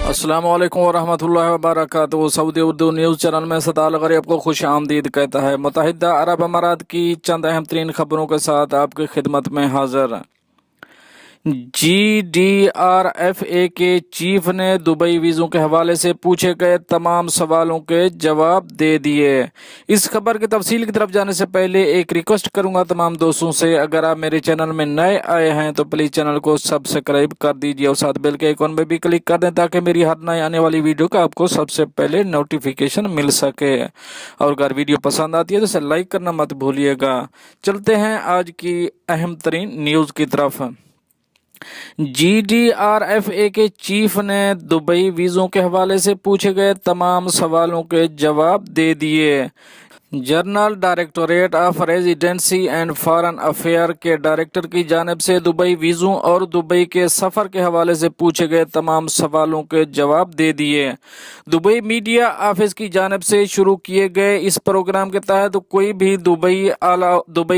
अस्सलाम वालेकुम वरहमतुल्लाहि वबरकातुहू। सऊदी उर्दू न्यूज़ चैनल में सताल गरीब को खुश आमदीद कहता है। मुत्तहिदा अरब अमारात की चंद अहम तरीन खबरों के साथ आपकी खिदमत में हाजिर। GDRFA के चीफ ने दुबई वीज़ों के हवाले से पूछे गए तमाम सवालों के जवाब दे दिए। इस खबर की तफसील की तरफ जाने से पहले एक रिक्वेस्ट करूंगा तमाम दोस्तों से, अगर आप मेरे चैनल में नए आए हैं तो प्लीज़ चैनल को सब्सक्राइब कर दीजिए और साथ बेल के आइकॉन पर भी क्लिक कर दें ताकि मेरी हर नई आने वाली वीडियो का आपको सबसे पहले नोटिफिकेशन मिल सके। और अगर वीडियो पसंद आती है तो इसे लाइक करना मत भूलिएगा। चलते हैं आज की अहम तरीन न्यूज़ की तरफ। GDRFA के चीफ ने दुबई वीज़ों के हवाले से पूछे गए तमाम सवालों के जवाब दे दिए। General directorate of residency and foreign affair के डायरेक्टर की जानिब से दुबई वीज़ों और दुबई के सफ़र के हवाले से पूछे गए तमाम सवालों के जवाब दे दिए। दुबई मीडिया ऑफिस की जानिब से शुरू किए गए इस प्रोग्राम के तहत कोई भी दुबई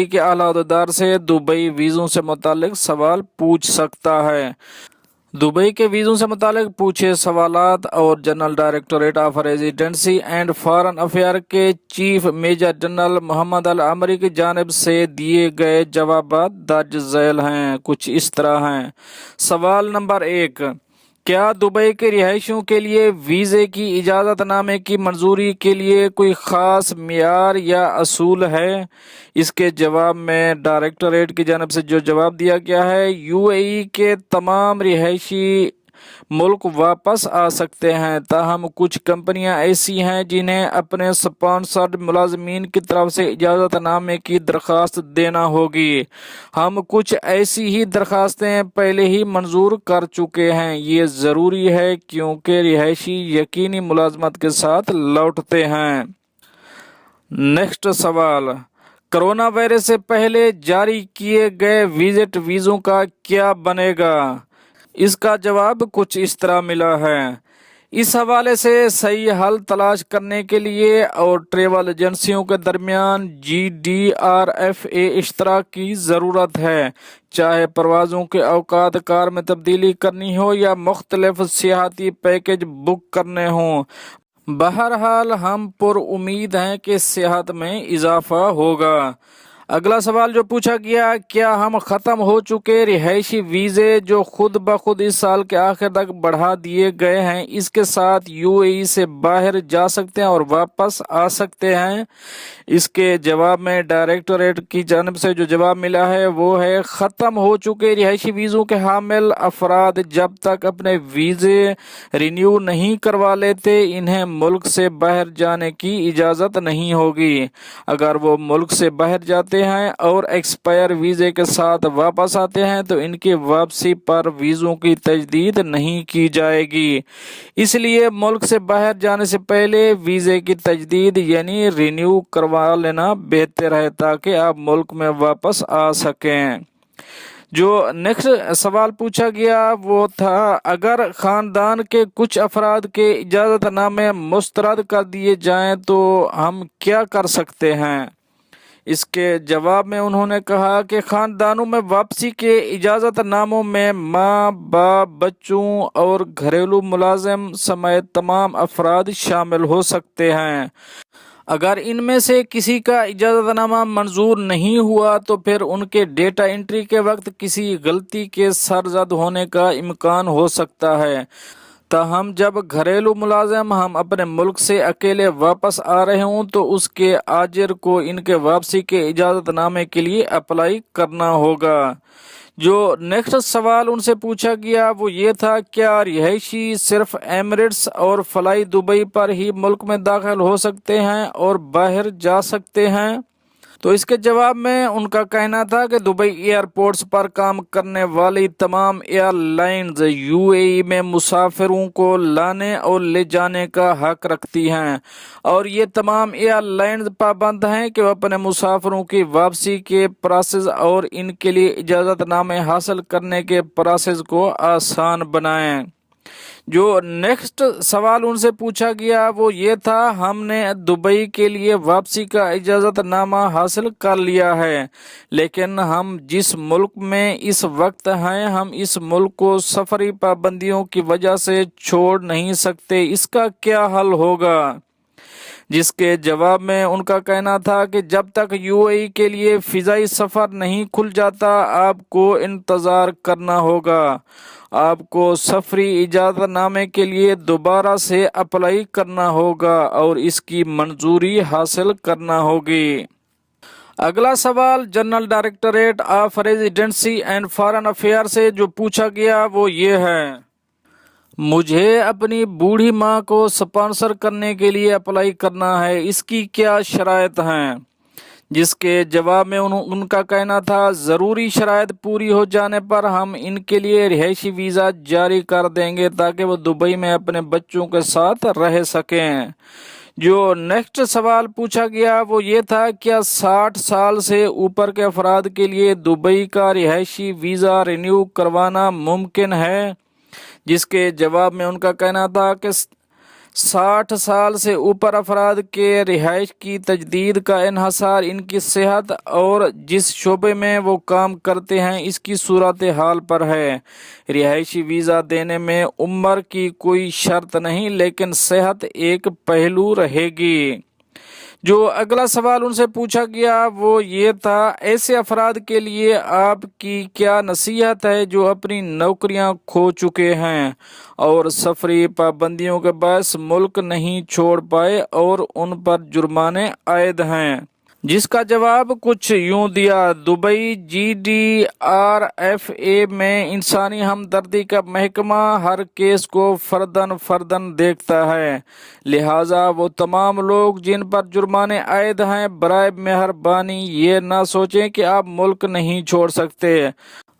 के आला अहदेदार से दुबई वीज़ों से मुतालिक सवाल पूछ सकता है। दुबई के वीज़ों से मुतालिक पूछे सवालात और general directorate of residency and foreign affair के चीफ मेजर जनरल मोहम्मद अल आमरी की जानिब से दिए गए जवाबात दर्ज झैल हैं। कुछ इस तरह हैं। सवाल नंबर 1, क्या दुबई के रिहायशियों के लिए वीज़े की इजाज़तनामे की मंजूरी के लिए कोई ख़ास मियार या असूल है? इसके जवाब में डायरेक्टोरेट की जानिब से जो जवाब दिया गया है, यूएई के तमाम रिहायशी मुल्क वापस आ सकते हैं, ताहम कुछ कंपनियां ऐसी हैं जिन्हें अपने स्पॉन्सर्ड मुलाजमीन की तरफ से इजाज़तनामे की दरख्वास्त देना होगी। हम कुछ ऐसी ही दरख्वास्तें पहले ही मंजूर कर चुके हैं। ये ज़रूरी है क्योंकि रिहायशी यकीनी मुलाजमत के साथ लौटते हैं। नेक्स्ट सवाल, कोरोना वायरस से पहले जारी किए गए विजिट वीज़ों का क्या बनेगा? इसका जवाब कुछ इस तरह मिला है। इस हवाले से सही हल तलाश करने के लिए और ट्रेवल एजेंसियों के दरमियान GDRFA इश्तराक की ज़रूरत है, चाहे परवाज़ों के औकात कार में तब्दीली करनी हो या मुख्तलिफ सियाहती पैकेज बुक करने हों। बहरहाल हम पुरउम्मीद हैं कि सेहत में इजाफा होगा। अगला सवाल जो पूछा गया, क्या हम ख़त्म हो चुके रिहायशी वीज़े जो खुद ब खुद इस साल के आखिर तक बढ़ा दिए गए हैं, इसके साथ यूएई से बाहर जा सकते हैं और वापस आ सकते हैं? इसके जवाब में डायरेक्टोरेट की जानिब से जो जवाब मिला है वो है, ख़त्म हो चुके रिहायशी वीज़ों के हामिल अफराद जब तक अपने वीज़े रिन्यू नहीं करवा लेते इन्हें मुल्क से बाहर जाने की इजाज़त नहीं होगी। अगर वो मुल्क से बाहर जाते हैं और एक्सपायर वीज़े के साथ वापस आते हैं तो इनकी वापसी पर वीज़ों की तजदीद नहीं की जाएगी। इसलिए मुल्क से बाहर जाने से पहले वीज़े की तजदीद यानी रिन्यू करवा लेना बेहतर है ताकि आप मुल्क में वापस आ सकें। जो नेक्स्ट सवाल पूछा गया वो था, अगर ख़ानदान के कुछ अफराद के इजाज़तनामे मुस्तरद कर दिए जाएं तो हम क्या कर सकते हैं? इसके जवाब में उन्होंने कहा कि ख़ानदानों में वापसी के इजाज़तनामों में माँ बाप, बच्चों और घरेलू मुलाजिम समेत तमाम अफराद शामिल हो सकते हैं। अगर इनमें से किसी का इजाज़तनामा मंजूर नहीं हुआ तो फिर उनके डेटा एंट्री के वक्त किसी गलती के सरजद होने का इम्कान हो सकता है। ताहम जब घरेलू मुलाजिम हम अपने मुल्क से अकेले वापस आ रहे हों तो उसके आजिर को इनके वापसी के इजाज़तनामे के लिए अप्लाई करना होगा। जो नेक्स्ट सवाल उनसे पूछा गया वो ये था, क्या रिहायशी सिर्फ एमिरेट्स और फ्लाई दुबई पर ही मुल्क में दाखिल हो सकते हैं और बाहर जा सकते हैं? तो इसके जवाब में उनका कहना था कि दुबई एयरपोर्ट्स पर काम करने वाली तमाम एयरलाइंस यूएई में मुसाफिरों को लाने और ले जाने का हक रखती हैं और ये तमाम एयरलाइंस पाबंद हैं कि वह अपने मुसाफिरों की वापसी के प्रोसेस और इनके लिए इजाज़तनामे हासिल करने के प्रोसेस को आसान बनाएं। जो नेक्स्ट सवाल उनसे पूछा गया वो ये था, हमने दुबई के लिए वापसी का इजाज़तनामा हासिल कर लिया है, लेकिन हम जिस मुल्क में इस वक्त हैं हम इस मुल्क को सफरी पाबंदियों की वजह से छोड़ नहीं सकते, इसका क्या हल होगा? जिसके जवाब में उनका कहना था कि जब तक यूएई के लिए फिजाई सफर नहीं खुल जाता आपको इंतजार करना होगा। आपको सफरी इजाज़तनामे के लिए दोबारा से अप्लाई करना होगा और इसकी मंजूरी हासिल करना होगी। अगला सवाल general directorate of residency and foreign affair से जो पूछा गया वो ये है, मुझे अपनी बूढ़ी माँ को स्पॉन्सर करने के लिए अप्लाई करना है, इसकी क्या शराइत हैं? जिसके जवाब में उनका कहना था, ज़रूरी शराइत पूरी हो जाने पर हम इनके लिए रिहायशी वीज़ा जारी कर देंगे ताकि वो दुबई में अपने बच्चों के साथ रह सकें। जो नेक्स्ट सवाल पूछा गया वो ये था, क्या 60 साल से ऊपर के अफराद के लिए दुबई का रिहायशी वीज़ा रिन्यू करवाना मुमकिन है? जिसके जवाब में उनका कहना था कि 60 साल से ऊपर अफराद के रिहाइश की तजदीद का इन्हसार इनकी सेहत और जिस शोबे में वो काम करते हैं इसकी सूरत हाल पर है। रिहायशी वीज़ा देने में उम्र की कोई शर्त नहीं, लेकिन सेहत एक पहलू रहेगी। जो अगला सवाल उनसे पूछा गया वो ये था, ऐसे अफराद के लिए आपकी क्या नसीहत है जो अपनी नौकरियां खो चुके हैं और सफरी पाबंदियों के बायस मुल्क नहीं छोड़ पाए और उन पर जुर्माने आयद हैं? जिसका जवाब कुछ यूं दिया, दुबई GDRFA में इंसानी हमदर्दी का महकमा हर केस को फर्दन फर्दन देखता है, लिहाजा वो तमाम लोग जिन पर जुर्माने आयद हैं बराए मेहरबानी ये ना सोचें कि आप मुल्क नहीं छोड़ सकते।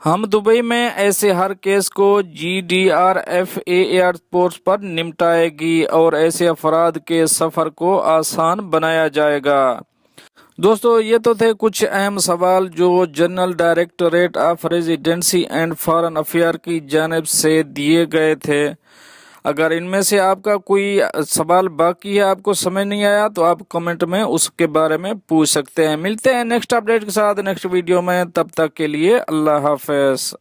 हम दुबई में ऐसे हर केस को GDRFA एयरपोर्ट पर निपटाएगी और ऐसे अफराद के सफ़र को आसान बनाया जाएगा। दोस्तों ये तो थे कुछ अहम सवाल जो general directorate of residency and foreign affair की जानिब से दिए गए थे। अगर इनमें से आपका कोई सवाल बाकी है, आपको समझ नहीं आया, तो आप कमेंट में उसके बारे में पूछ सकते हैं। मिलते हैं नेक्स्ट अपडेट के साथ नेक्स्ट वीडियो में, तब तक के लिए अल्लाह हाफ़िज़।